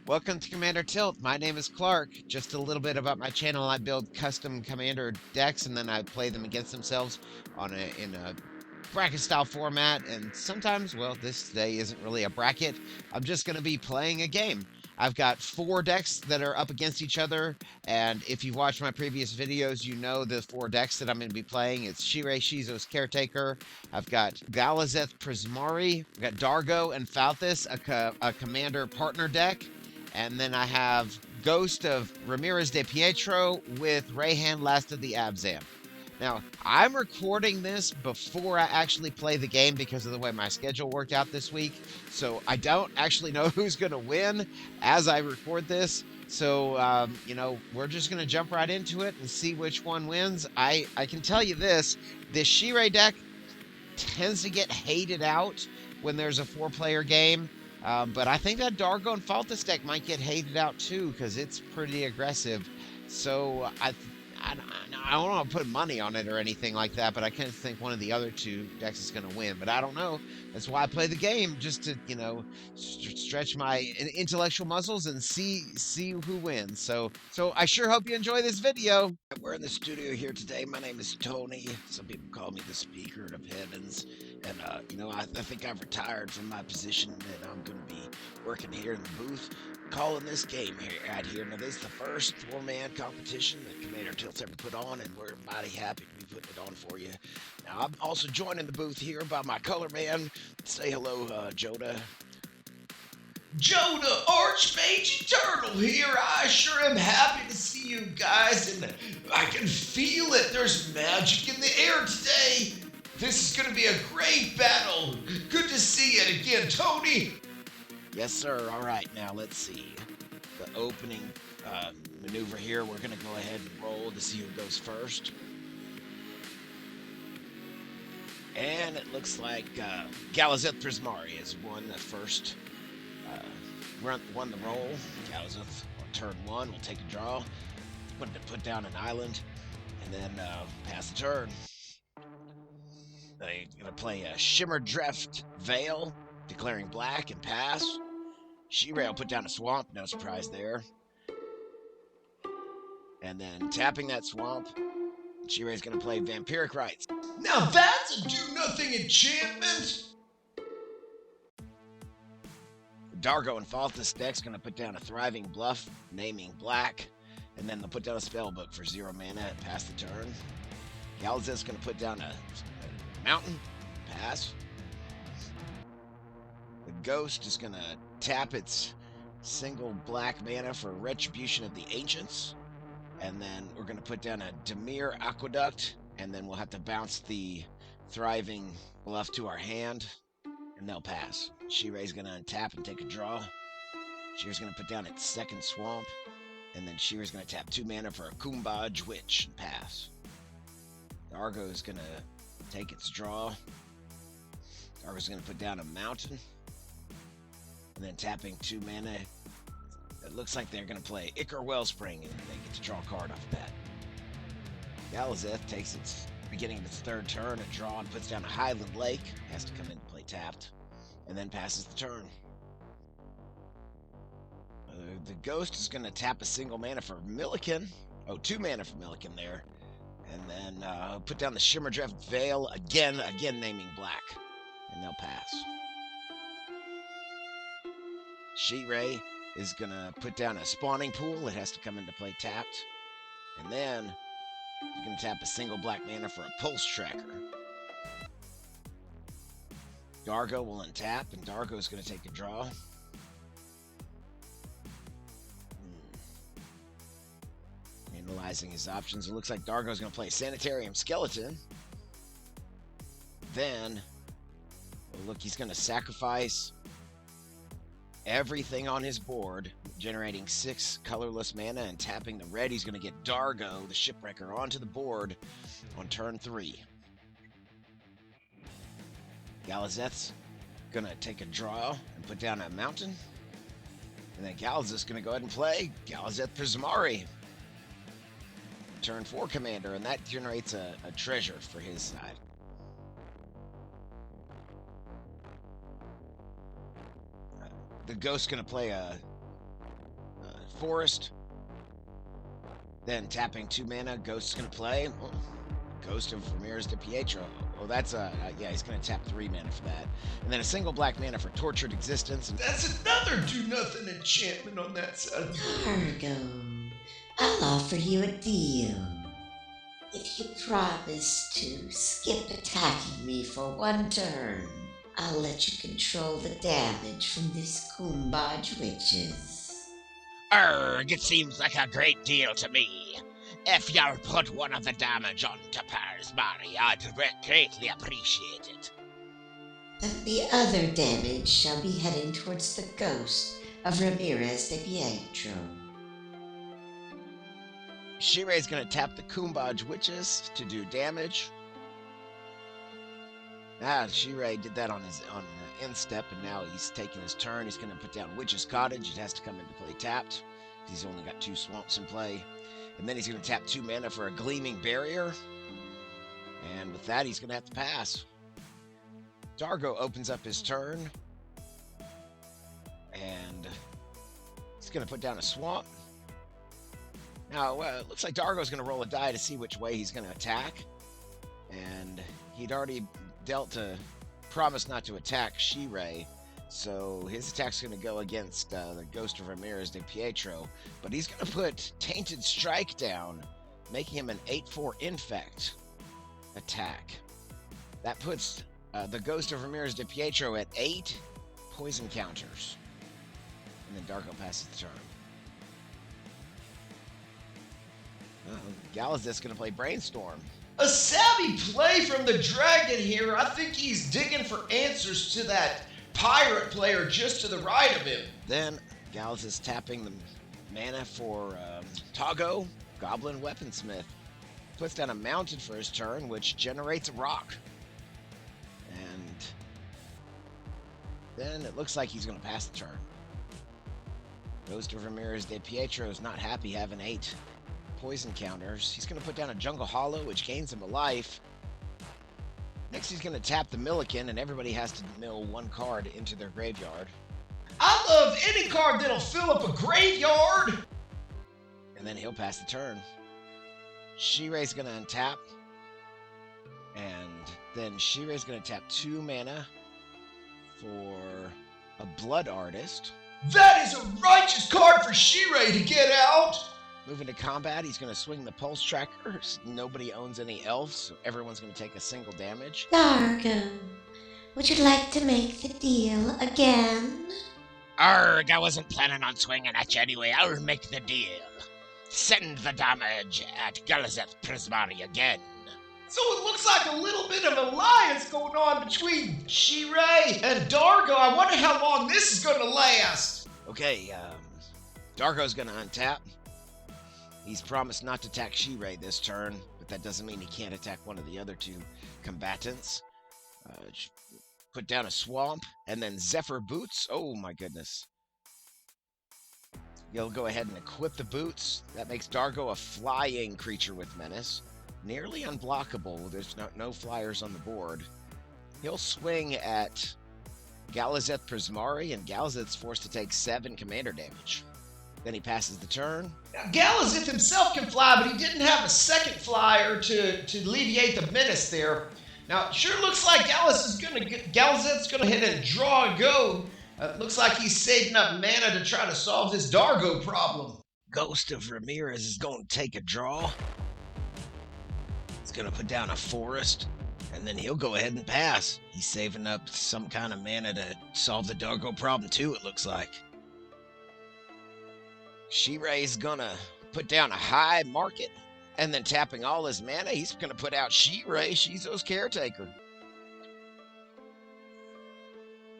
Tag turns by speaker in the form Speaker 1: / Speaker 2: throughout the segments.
Speaker 1: Welcome to Commander Tilt. My name is Clark. Just a little bit about my channel. I build custom commander decks and then I play them against themselves in a bracket style format. And sometimes, well, this today isn't really a bracket. I'm just going to be playing a game. I've got 4 decks that are up against each other, and if you've watched my previous videos, you know the 4 decks that I'm going to be playing. It's Shirei Shizo's Caretaker, I've got Galazeth Prismari, I've got Dargo and Falthis, a commander partner deck, and then I have Ghost of Ramirez dePietro with Reyhan Last of the Abzan. Now, I'm recording this before I actually play the game because of the way my schedule worked out this week. So I don't actually know who's going to win as I record this. So, we're just going to jump right into it and see which one wins. I can tell you this Shirei deck tends to get hated out when there's a 4-player game. But I think that Dargo and Falthis deck might get hated out too because it's pretty aggressive. So I don't want to put money on it or anything like that, but I kind of think one of the other 2 decks is going to win. But I don't know. That's why I play the game, just to stretch my intellectual muscles and see who wins. So I sure hope you enjoy this video.
Speaker 2: We're in the studio here today. My name is Tony. Some people call me the Speaker of Heavens. And, I think I've retired from my position and I'm going to be working here in the booth, calling this game out here. Now, this is the first 4-man competition that Commander Tilt's ever put on, and we're mighty happy to be putting it on for you. Now, I'm also joined in the booth here by my color man. Say hello, Joda.
Speaker 3: Joda, Archmage Eternal here. I sure am happy to see you guys, and I can feel it. There's magic in the air today. This is going to be a great battle. Good to see it again, Tony.
Speaker 2: Yes, sir. All right, now let's see. The opening maneuver here, we're going to go ahead and roll to see who goes first. And it looks like Galazeth Prismari has won the first won the roll. Galazeth on turn 1 will take a draw. Going to put down an island and then pass the turn. They're going to play a Shimmerdreft Veil, declaring black and pass. Shirei will put down a swamp, no surprise there. And then tapping that swamp, Shirei's going to play Vampiric Rites.
Speaker 3: Now that's a do-nothing enchantment.
Speaker 2: Dargo and Falthis deck's going to put down a Thriving Bluff, naming black, and then they'll put down a spell book for 0 mana and pass the turn. Galazeth's going to put down a mountain, pass. The Ghost is going to tap its single black mana for Retribution of the Ancients, and then we're going to put down a Dimir Aqueduct, and then we'll have to bounce the Thriving Bluff to our hand, and they'll pass. Shirei's going to untap and take a draw. Shirei's going to put down its second swamp, and then Shirei's going to tap 2 mana for a Kumbaj Witch and pass. Dargo's going to take its draw. Dargo's going to put down a mountain, and then tapping 2 mana. It looks like they're going to play Ichor Wellspring, and they get to draw a card off that. Galazeth takes its beginning of its 3rd turn, a draw, and puts down a Highland Lake. Has to come in and play tapped, and then passes the turn. The Ghost is going to tap a single mana for Milliken. Oh, 2 mana for Milliken there. And then put down the Shimmerdreft Veil, again naming black. And they'll pass. Shirei is going to put down a Spawning Pool. It has to come into play tapped. And then you're going to tap a single black mana for a Pulse Tracker. Dargo will untap, and Dargo is going to take a draw. Analyzing his options, it looks like Dargo is going to play Sanitarium Skeleton. Then, look, he's going to sacrifice everything on his board, generating 6 colorless mana, and tapping the red. He's going to get Dargo, the Shipwrecker, onto the board on turn 3. Galazeth's going to take a draw and put down a mountain. And then Galazeth's going to go ahead and play Galazeth Prismari. Turn 4 commander, and that generates a treasure for his side. The Ghost's going to play a forest. Then tapping 2 mana, Ghost's gonna play. Oh, Ghost of Ramirez dePietro. Oh, that's yeah, he's gonna tap 3 mana for that. And then a single black mana for Tortured Existence.
Speaker 3: That's another do-nothing enchantment on that side.
Speaker 4: Dargo, I'll offer you a deal. If you promise to skip attacking me for 1 turn, I'll let you control the damage from these Kumbaj witches.
Speaker 5: Arg, it seems like a great deal to me. If you'll put one of the damage onto Parsmari, I'd greatly appreciate it.
Speaker 4: Then the other damage shall be heading towards the ghost of Ramirez dePietro.
Speaker 2: Shirei's gonna tap the Kumbaj Witches to do damage. Shirei did that on end step, and now he's taking his turn. He's gonna put down Witch's Cottage. It has to come into play tapped. He's only got 2 swamps in play. And then he's gonna tap 2 mana for a Gleaming Barrier. And with that, he's gonna have to pass. Dargo opens up his turn. And he's gonna put down a swamp. Now, it looks like Dargo's going to roll a die to see which way he's going to attack. And he'd already dealt a promise not to attack Shirei, so his attack's going to go against the Ghost of Ramirez dePietro. But he's going to put Tainted Strike down, making him an 8/4 infect attack. That puts the Ghost of Ramirez dePietro at 8 poison counters. And then Dargo passes the turn. Galazeth's going to play Brainstorm.
Speaker 3: A savvy play from the dragon here. I think he's digging for answers to that pirate player just to the right of him.
Speaker 2: Then Galazeth's tapping the mana for Togo, Goblin Weaponsmith. Puts down a mounted for his turn, which generates a rock. And then it looks like he's going to pass the turn. Ghost of Ramirez dePietro is not happy having 8 poison counters. He's going to put down a Jungle Hollow, which gains him a life. Next, he's going to tap the Milliken, and everybody has to mill 1 card into their graveyard.
Speaker 3: I love any card that'll fill up a graveyard.
Speaker 2: And then he'll pass the turn. Shirei's going to untap. And then Shirei's going to tap 2 mana for a Blood Artist.
Speaker 3: That is a righteous card for Shirei to get out.
Speaker 2: Moving to combat, he's going to swing the Pulse Tracker. Nobody owns any elves, so everyone's going to take a single damage.
Speaker 4: Dargo, would you like to make the deal again?
Speaker 5: Arg, I wasn't planning on swinging at you anyway. I'll make the deal. Send the damage at Galazeth Prismari again.
Speaker 3: So it looks like a little bit of alliance going on between Shirei and Dargo. I wonder how long this is going to last.
Speaker 2: Okay, Dargo's going to untap. He's promised not to attack Shirei this turn, but that doesn't mean he can't attack one of the other 2 combatants. Put down a swamp, and then Zephyr Boots. Oh my goodness. He'll go ahead and equip the boots. That makes Dargo a flying creature with menace. Nearly unblockable. There's no flyers on the board. He'll swing at Galazeth Prismari, and Galazeth's forced to take 7 commander damage. Then he passes the turn.
Speaker 3: Now, Galazeth himself can fly, but he didn't have a second flyer to alleviate the menace there. Now, it sure looks like Galazeth's going to hit and draw and go. Looks like he's saving up mana to try to solve this Dargo problem.
Speaker 2: Ghost of Ramirez is going to take a draw. He's going to put down a forest, and then he'll go ahead and pass. He's saving up some kind of mana to solve the Dargo problem too, it looks like. Shirei's gonna put down a high market, and then tapping all his mana, he's gonna put out Shirei, Shizo's Caretaker.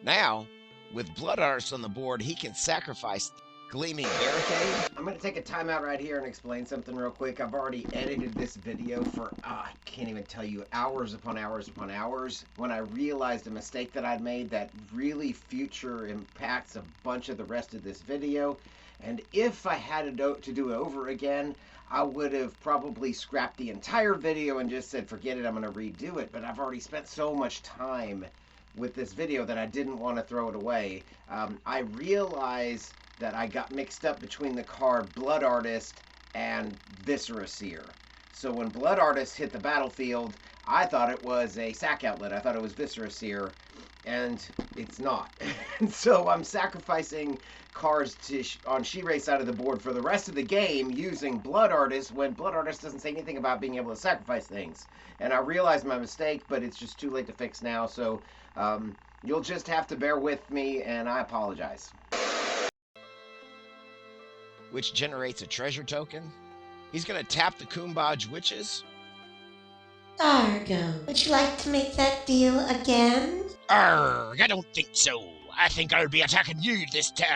Speaker 2: Now, with Blood Artist on the board, he can sacrifice Gleaming Barricade.
Speaker 6: I'm gonna take a timeout right here and explain something real quick. I've already edited this video for, I can't even tell you, hours upon hours upon hours. When I realized a mistake that I'd made that really future impacts a bunch of the rest of this video. And if I had to do it over again, I would have probably scrapped the entire video and just said, forget it, I'm going to redo it. But I've already spent so much time with this video that I didn't want to throw it away. I realize that I got mixed up between the card Blood Artist and Viscera Seer. So when Blood Artist hit the battlefield, I thought it was a sack outlet. I thought it was Viscera Seer, and it's not. So I'm sacrificing cards on Shirei's side of the board for the rest of the game using Blood Artist when Blood Artist doesn't say anything about being able to sacrifice things. And I realized my mistake, but it's just too late to fix now. So you'll just have to bear with me, and I apologize.
Speaker 2: Which generates a treasure token. He's going to tap the Kumbaj Witches.
Speaker 4: Dargo, would you like to make that deal again?
Speaker 5: Arrgh, I don't think so. I think I'll be attacking you this turn.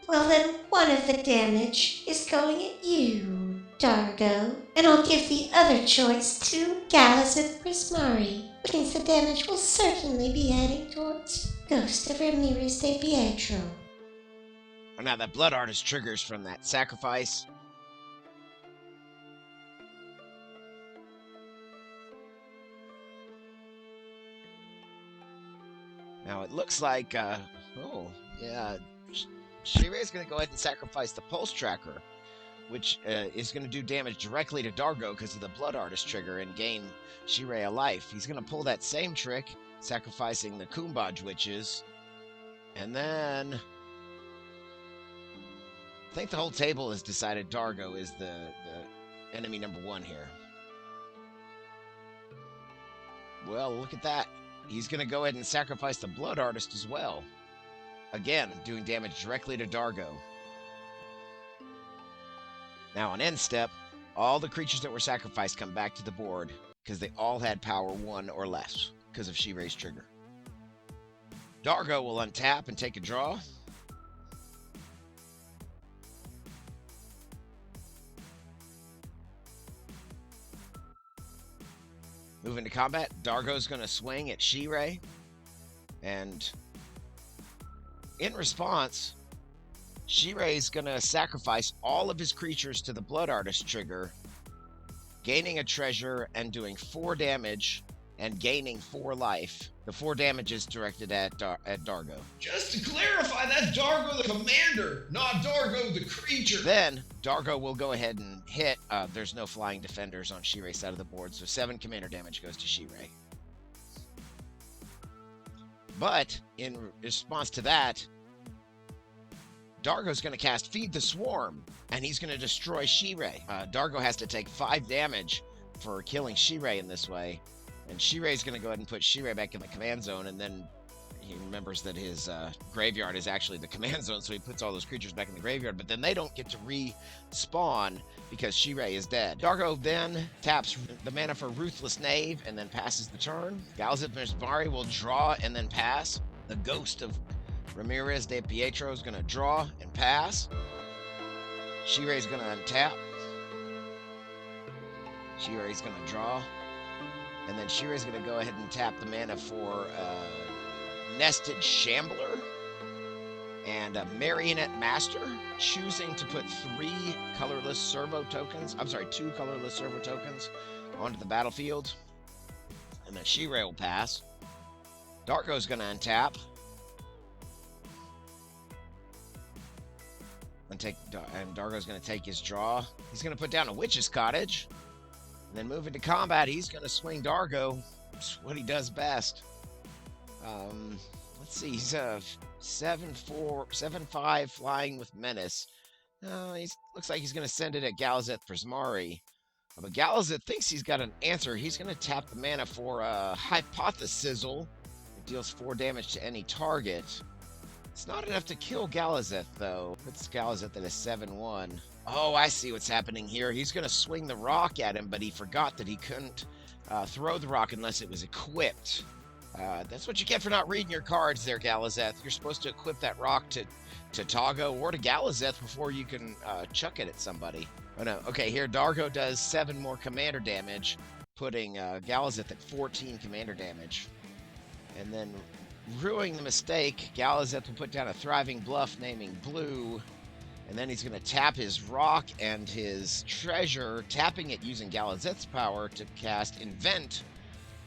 Speaker 4: Well, then one of the damage is going at you, Dargo. And I'll give the other choice to Galazeth Prismari, which means the damage will certainly be heading towards Ghost of Ramirez dePietro.
Speaker 2: Oh, now that Blood Artist triggers from that sacrifice. Now it looks like, Shirei's going to go ahead and sacrifice the Pulse Tracker, which is going to do damage directly to Dargo because of the Blood Artist trigger and gain Shirei a life. He's going to pull that same trick, sacrificing the Kumbaj Witches, and then I think the whole table has decided Dargo is the enemy number one here. Well, look at that. He's going to go ahead and sacrifice the Blood Artist as well. Again, doing damage directly to Dargo. Now on end step, all the creatures that were sacrificed come back to the board because they all had power 1 or less because of Shirei's trigger. Dargo will untap and take a draw. Moving to combat, Dargo's going to swing at Shirei. And in response, Shirei's going to sacrifice all of his creatures to the Blood Artist trigger, gaining a treasure and doing 4 damage and gaining 4 life. The 4 damage is directed at Dargo.
Speaker 3: Just to clarify, that's Dargo the commander, not Dargo the creature.
Speaker 2: Then Dargo will go ahead and hit. There's no flying defenders on Shirei's side of the board, so 7 commander damage goes to Shirei. But in response to that, Dargo's going to cast Feed the Swarm, and he's going to destroy Shirei. Dargo has to take 5 damage for killing Shirei in this way. And Shirei's going to go ahead and put Shirei back in the command zone, and then he remembers that his graveyard is actually the command zone, so he puts all those creatures back in the graveyard, but then they don't get to respawn because Shirei is dead. Dargo then taps the mana for Ruthless Knave and then passes the turn. Galazeth Prismari will draw and then pass. The Ghost of Ramirez dePietro is going to draw and pass. Shirei's going to untap. Shirei's going to draw. And then Shirei's going to go ahead and tap the mana for Nested Shambler and a Marionette Master, choosing to put 2 colorless servo tokens onto the battlefield. And then Shirei will pass. Dargo's going to untap. And Dargo's going to take his draw. He's going to put down a Witch's Cottage. And then moving to combat, he's going to swing Dargo. It's what he does best. Let's see, he's a 7/5 flying with menace. Looks like he's going to send it at Galazeth Prismari. But Galazeth thinks he's got an answer. He's going to tap the mana for Hypothesis. It deals 4 damage to any target. It's not enough to kill Galazeth, though. Puts Galazeth at a 7/1. Oh, I see what's happening here. He's going to swing the rock at him, but he forgot that he couldn't throw the rock unless it was equipped. That's what you get for not reading your cards there, Galazeth. You're supposed to equip that rock to Tago or to Galazeth before you can chuck it at somebody. Oh, no. Okay, here Dargo does 7 more commander damage, putting Galazeth at 14 commander damage. And then, ruining the mistake, Galazeth will put down a Thriving Bluff naming Blue. And then he's going to tap his rock and his treasure, tapping it using Galazeth's power to cast Invent,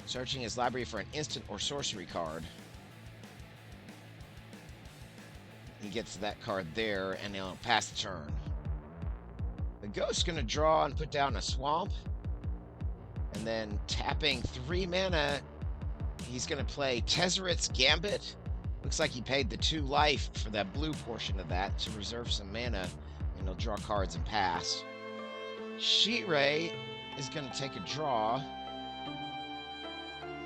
Speaker 2: searching his library for an instant or sorcery card. He gets that card there, and he'll pass the turn. The Ghost's going to draw and put down a swamp. And then tapping 3 mana, he's going to play Tezzeret's Gambit. Looks like he paid the 2 life for that blue portion of that to reserve some mana, and he'll draw cards and pass. Shirei is going to take a draw.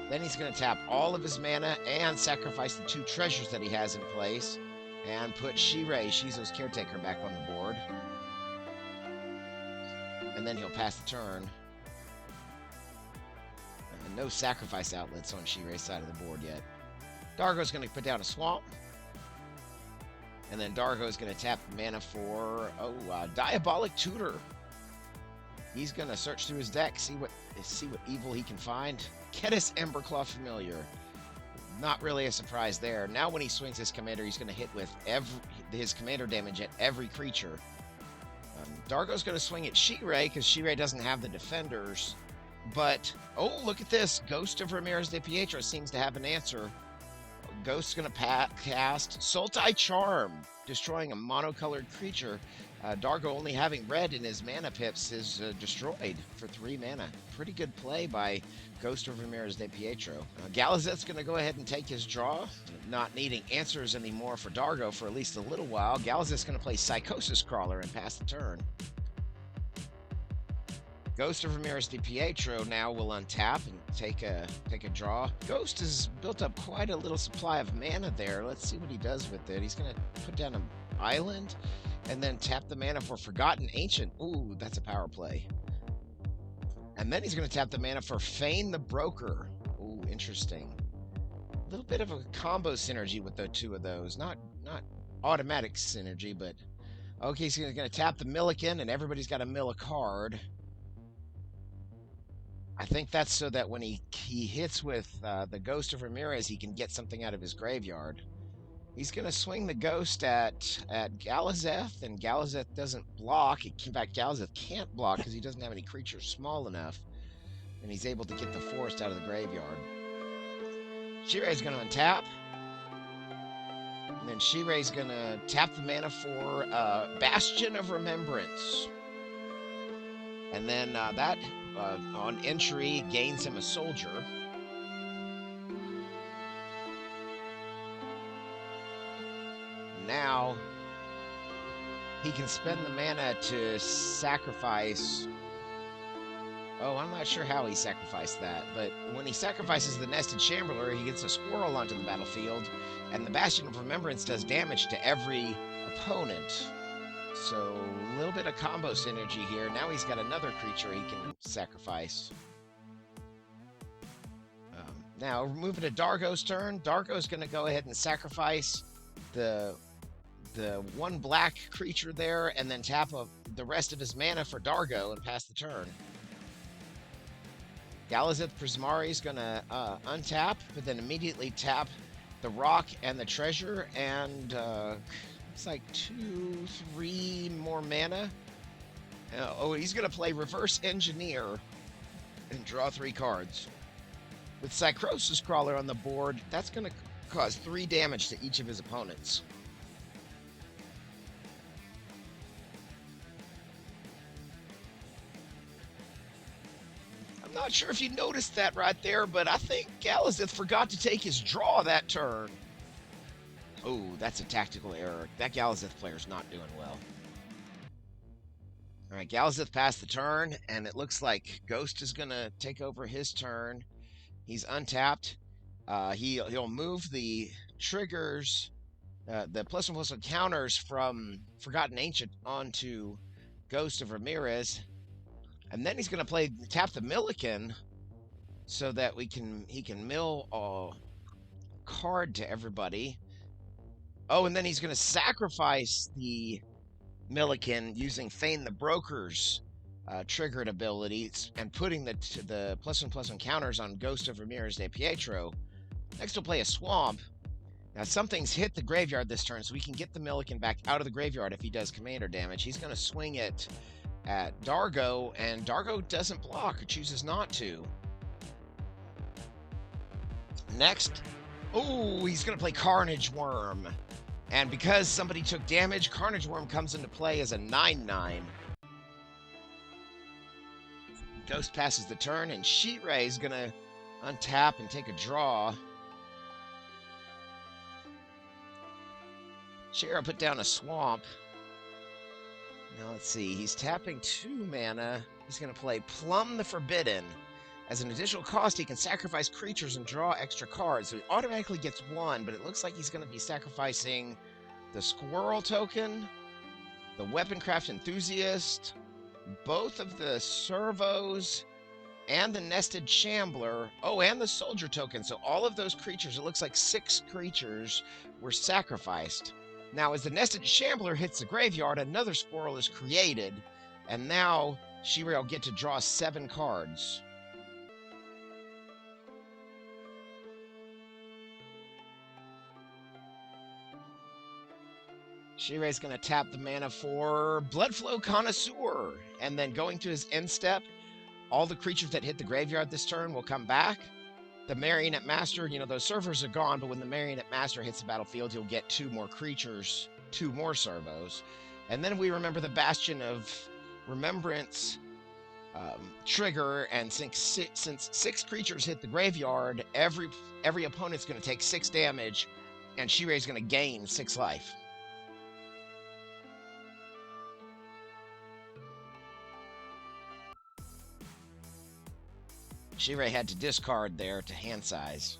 Speaker 2: Then he's going to tap all of his mana and sacrifice the 2 treasures that he has in place and put Shirei, Shizo's caretaker, back on the board. And then he'll pass the turn. No sacrifice outlets on Shirei's side of the board yet. Dargo's going to put down a swamp. And then Dargo's going to tap mana for Diabolic Tutor. He's going to search through his deck, see what evil he can find. Kedis Emberclaw Familiar. Not really a surprise there. Now when he swings his commander, he's going to hit with his commander damage at every creature. Dargo's going to swing at Shirei because Shirei doesn't have the defenders. But, oh, look at this. Ghost of Ramirez dePietro seems to have an answer. Ghost's going to cast Sultai Charm, destroying a monocolored creature. Dargo, only having red in his mana pips, is destroyed for 3 mana. Pretty good play by Ghost of Ramirez dePietro. Galazeth's going to go ahead and take his draw, not needing answers anymore for Dargo for at least a little while. Galazeth's going to play Psychosis Crawler and pass the turn. Ghost of Ramirez dePietro now will untap and take a draw. Ghost has built up quite a little supply of mana there. Let's see what he does with it. He's going to put down an island and then tap the mana for Forgotten Ancient. Ooh, that's a power play. And then he's going to tap the mana for Feign the Broker. Ooh, interesting. A little bit of a combo synergy with the 2 of those. Not automatic synergy, but... Okay, so he's going to tap the Milliken, and everybody's got to mill a card. I think that's so that when he hits with the Ghost of Ramirez, he can get something out of his graveyard. He's going to swing the Ghost at Galazeth, and Galazeth doesn't block. In fact, Galazeth can't block because he doesn't have any creatures small enough, and he's able to get the forest out of the graveyard. Shirei's going to untap, and then Shirei's going to tap the mana for Bastion of Remembrance. And then that... on entry, gains him a soldier. Now, he can spend the mana to sacrifice... Oh, I'm not sure how he sacrificed that, but when he sacrifices the Nested Shambler, he gets a squirrel onto the battlefield, and the Bastion of Remembrance does damage to every opponent. So, a little bit of combo synergy here. Now he's got another creature he can sacrifice. Now, we're moving to Dargo's turn. Dargo's going to go ahead and sacrifice the 1 black creature there, and then tap the rest of his mana for Dargo and pass the turn. Galazeth Prismari is going to untap, but then immediately tap the rock and the treasure, and... it's like 2-3 more mana. He's going to play Reverse Engineer and draw 3 cards. With Psychosis Crawler on the board, that's going to cause 3 damage to each of his opponents. I'm not sure if you noticed that right there, but I think Galazeth forgot to take his draw that turn. Oh, that's a tactical error. That Galazeth player's not doing well. All right, Galazeth passed the turn, and it looks like Ghost is going to take over his turn. He's untapped. He'll move the triggers, the +1/+1 counters from Forgotten Ancient onto Ghost of Ramirez, and then he's going to tap the Milliken so that he can mill a card to everybody. Oh, and then he's going to sacrifice the Milliken using Feign the Broker's triggered abilities and putting the +1/+1 counters on Ghost of Ramirez dePietro. Next, he'll play a Swamp. Now, something's hit the graveyard this turn, so we can get the Milliken back out of the graveyard if he does commander damage. He's going to swing it at Dargo, and Dargo doesn't block or chooses not to. Next, oh, he's going to play Carnage Worm. And because somebody took damage, Carnage Worm comes into play as a 9/9. Ghost passes the turn, and Shirei is going to untap and take a draw. Shirei put down a swamp. Now let's see, he's tapping 2 mana. He's going to play Plumb the Forbidden. As an additional cost, he can sacrifice creatures and draw extra cards. So he automatically gets 1, but it looks like he's going to be sacrificing the Squirrel token, the Weaponcraft Enthusiast, both of the Servos, and the Nested Shambler. Oh, and the Soldier token. So all of those creatures, it looks like 6 creatures were sacrificed. Now, as the Nested Shambler hits the graveyard, another Squirrel is created, and now Shirei will get to draw 7 cards. Shirei's going to tap the mana for Bloodflow Connoisseur, and then going to his end step, all the creatures that hit the graveyard this turn will come back. The Marionette Master, those servers are gone, but when the Marionette Master hits the battlefield, you'll get 2 more creatures, 2 more servos. And then we remember the Bastion of Remembrance trigger, and since 6 creatures hit the graveyard, every opponent's going to take 6 damage, and Shirei's going to gain 6 life. Shirei had to discard there to hand size.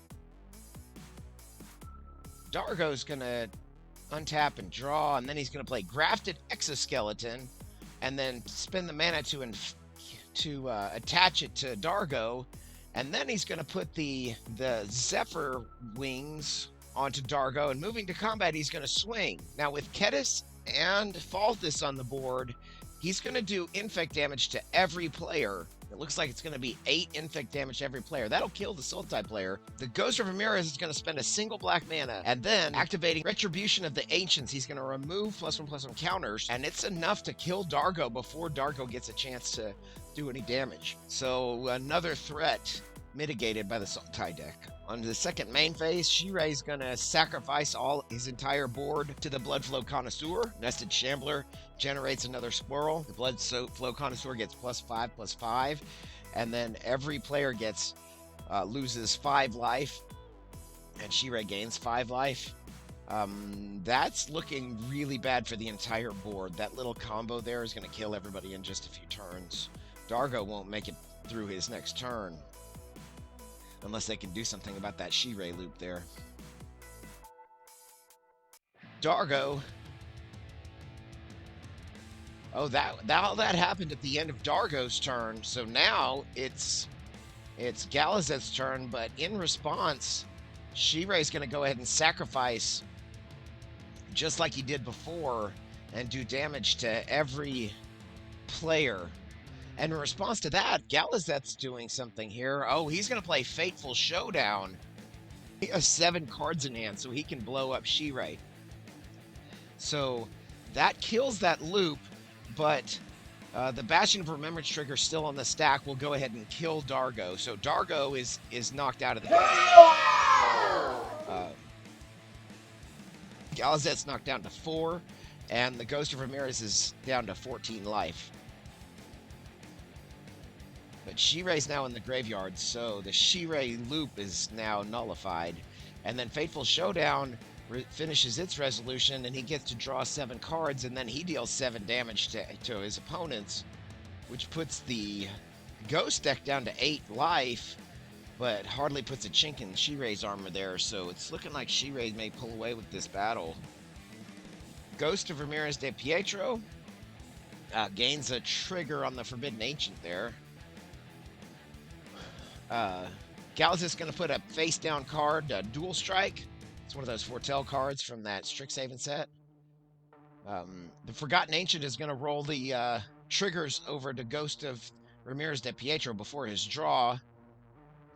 Speaker 2: Dargo's going to untap and draw, and then he's going to play Grafted Exoskeleton, and then spend the mana to attach it to Dargo, and then he's going to put the Zephyr wings onto Dargo, and moving to combat, he's going to swing. Now, with Kedis and Falthis on the board, he's going to do infect damage to every player. It looks like it's going to be 8 infect damage to every player. That'll kill the Sultai player. The Ghost of Ramirez is going to spend a single black mana, and then activating Retribution of the Ancients, he's going to remove +1/+1 counters, and it's enough to kill Dargo before Dargo gets a chance to do any damage. So another threat mitigated by the Sultai deck. On the second main phase, Shirei's going to sacrifice his entire board to the Bloodflow Connoisseur. Nested Shambler generates another Squirrel. The Bloodflow Connoisseur gets +5/+5, and then every player loses 5 life, and Shirei gains 5 life. That's looking really bad for the entire board. That little combo there is going to kill everybody in just a few turns. Dargo won't make it through his next turn, unless they can do something about that Shirei loop there. Dargo. Oh, that happened at the end of Dargo's turn. So now it's Galazeth's turn, but in response, Shirei's going to go ahead and sacrifice, just like he did before, and do damage to every player. And in response to that, Galazeth's doing something here. Oh, he's going to play Fateful Showdown. He has 7 cards in hand, so he can blow up Shirei. So that kills that loop, but the Bastion of Remembrance trigger still on the stack will go ahead and kill Dargo. So Dargo is knocked out of the game. Galazeth's knocked down to 4, and the Ghost of Ramirez is down to 14 life. But Shirei's now in the graveyard, so the Shirei loop is now nullified. And then Fateful Showdown finishes its resolution, and he gets to draw 7 cards, and then he deals 7 damage to his opponents, which puts the Ghost deck down to 8 life, but hardly puts a chink in Shirei's armor there, so it's looking like Shirei may pull away with this battle. Ghost of Ramirez dePietro gains a trigger on the Forbidden Ancient there. Galazeth's going to put a face-down card, Dual Strike. It's one of those Foretell cards from that Strixhaven set. The Forgotten Ancient is going to roll the triggers over to Ghost of Ramirez dePietro before his draw.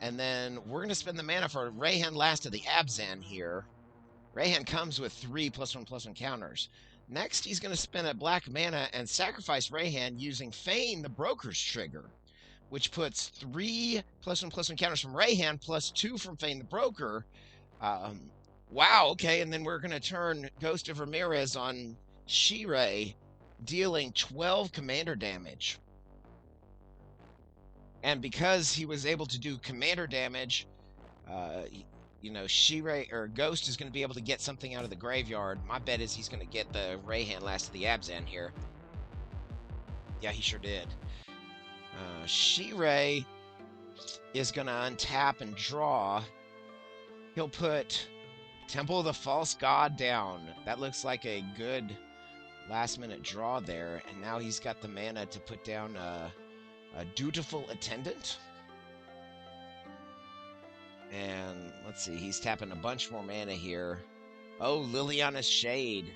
Speaker 2: And then we're going to spend the mana for Reyhan, Last of the Abzan here. Reyhan comes with 3 +1/+1 counters. Next, he's going to spend a black mana and sacrifice Reyhan using Feign, the Broker's trigger, which puts 3 +1/+1 counters from Reyhan plus 2 from Feign the Broker. Wow, okay, and then we're going to turn Ghost of Ramirez on Shirei, dealing 12 commander damage. And because he was able to do commander damage, Shirei or Ghost is going to be able to get something out of the graveyard. My bet is he's going to get the Reyhan Last of the Abzan here. Yeah, he sure did. Shirei is going to untap and draw. He'll put Temple of the False God down. That looks like a good last-minute draw there. And now he's got the mana to put down a Dutiful Attendant. And let's see, he's tapping a bunch more mana here. Oh, Liliana's Shade.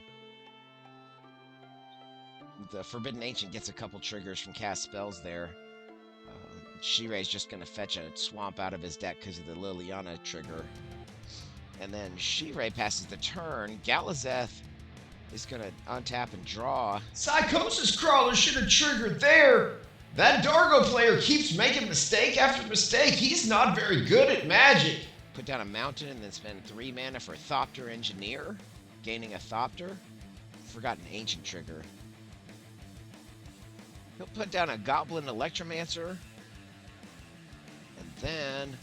Speaker 2: The Forbidden Ancient gets a couple triggers from cast spells there. Shirei's just going to fetch a swamp out of his deck because of the Liliana trigger. And then Shirei passes the turn. Galazeth is going to untap and draw.
Speaker 3: Psychosis Crawler should have triggered there. That Dargo player keeps making mistake after mistake. He's not very good at Magic.
Speaker 2: Put down a mountain and then spend 3 mana for Thopter Engineer, gaining a Thopter. Forgotten Ancient trigger. He'll put down a Goblin Electromancer. And then,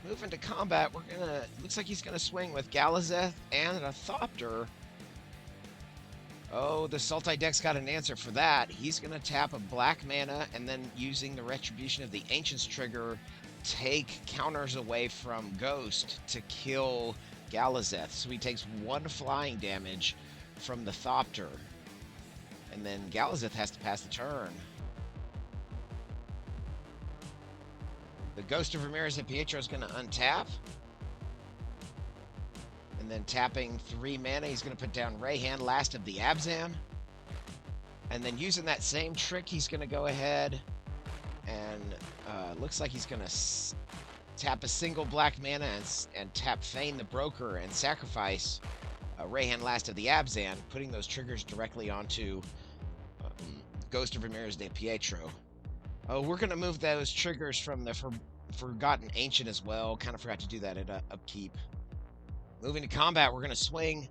Speaker 2: move into combat, looks like he's gonna swing with Galazeth and a Thopter. Oh, the Sultai deck's got an answer for that. He's gonna tap a black mana and then using the Retribution of the Ancients trigger, take counters away from Ghost to kill Galazeth. So he takes 1 flying damage from the Thopter. And then Galazeth has to pass the turn. The Ghost of Ramirez dePietro is going to untap. And then tapping 3 mana, he's going to put down Reyhan, Last of the Abzan. And then using that same trick, he's going to go ahead and looks like he's going to tap a single black mana and tap Feign the Broker and sacrifice Reyhan, Last of the Abzan, putting those triggers directly onto Ghost of Ramirez dePietro. Oh, we're going to move those triggers from the Forgotten Ancient as well. Kind of forgot to do that at upkeep. Moving to combat, we're going to swing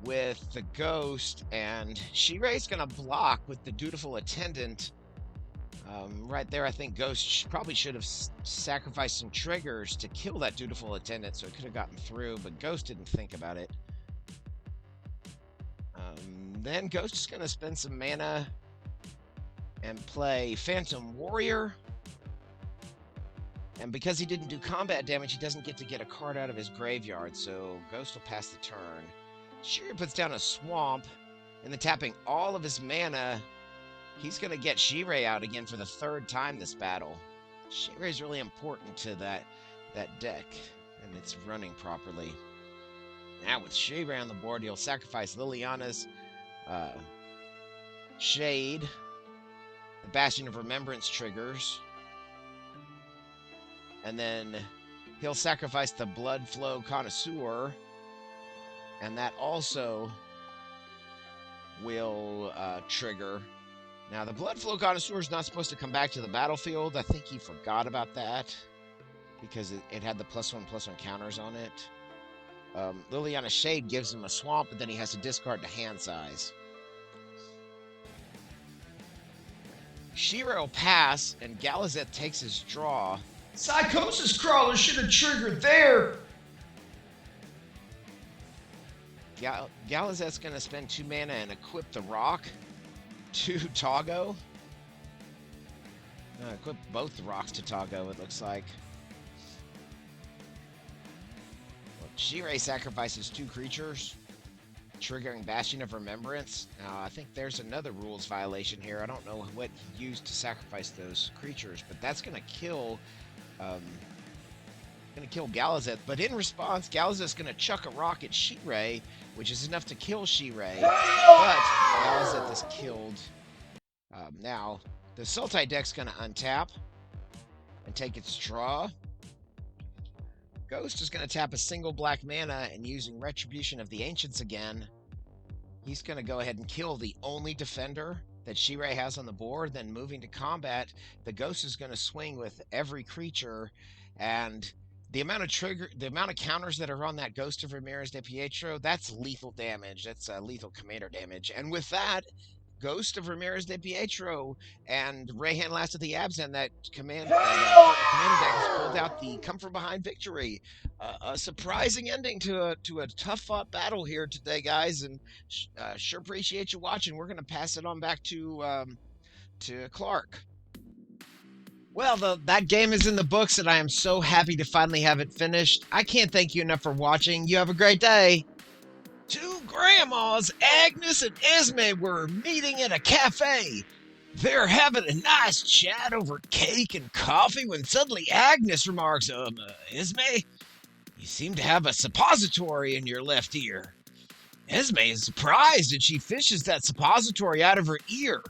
Speaker 2: with the Ghost, and Shirei's going to block with the Dutiful Attendant. Right there, I think Ghost probably should have sacrificed some triggers to kill that Dutiful Attendant so it could have gotten through, but Ghost didn't think about it. Then Ghost is going to spend some mana and play Phantom Warrior. And because he didn't do combat damage, he doesn't get to get a card out of his graveyard, so Ghost will pass the turn. Shirei puts down a Swamp, and then tapping all of his mana, he's going to get Shirei out again for the 3rd time this battle. Shirei's really important to that deck, and it's running properly. Now with Shirei on the board, he'll sacrifice Liliana's Shade. The Bastion of Remembrance triggers. And then he'll sacrifice the Blood Flow Connoisseur. And that also will trigger. Now, the Blood Flow Connoisseur is not supposed to come back to the battlefield. I think he forgot about that because it had the +1/+1 counters on it. Liliana Shade gives him a swamp, but then he has to discard to hand size. Shirei will pass, and Galazeth takes his draw.
Speaker 3: Psychosis Crawler should have triggered there.
Speaker 2: Galazeth's going to spend 2 mana and equip the rock to Toggo. Equip both the rocks to Toggo, it looks like. Well, Shirei sacrifices 2 creatures, triggering Bastion of Remembrance. Now, I think there's another rules violation here. I don't know what he used to sacrifice those creatures, but that's going to kill Galazeth. But in response, Galazeth's going to chuck a rock at Shirei, which is enough to kill Shirei. But Galazeth is killed. Now, the Sultai deck's going to untap and take its draw. Ghost is going to tap a single black mana, and using Retribution of the Ancients again, he's going to go ahead and kill the only defender that Shirei has on the board. Then moving to combat, the Ghost is going to swing with every creature and the amount of counters that are on that Ghost of Ramirez dePietro, that's lethal damage. That's lethal commander damage. And with that, Ghost of Ramirez dePietro and Reyhan Last of the Abs and that commander deck has pulled out the come from behind victory. A surprising ending to a tough fought battle here today, guys, and sure appreciate you watching. We're gonna pass it on back to Clark. Well, that game is in the books, and I am so happy to finally have it finished. I can't thank you enough for watching. You have a great day. Two grandmas, Agnes and Esme, were meeting at a cafe. They're having a nice chat over cake and coffee when suddenly Agnes remarks, Esme, you seem to have a suppository in your left ear. Esme is surprised and she fishes that suppository out of her ear.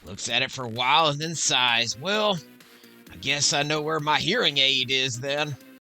Speaker 2: Looks at it for a while and then sighs. Well, I guess I know where my hearing aid is then.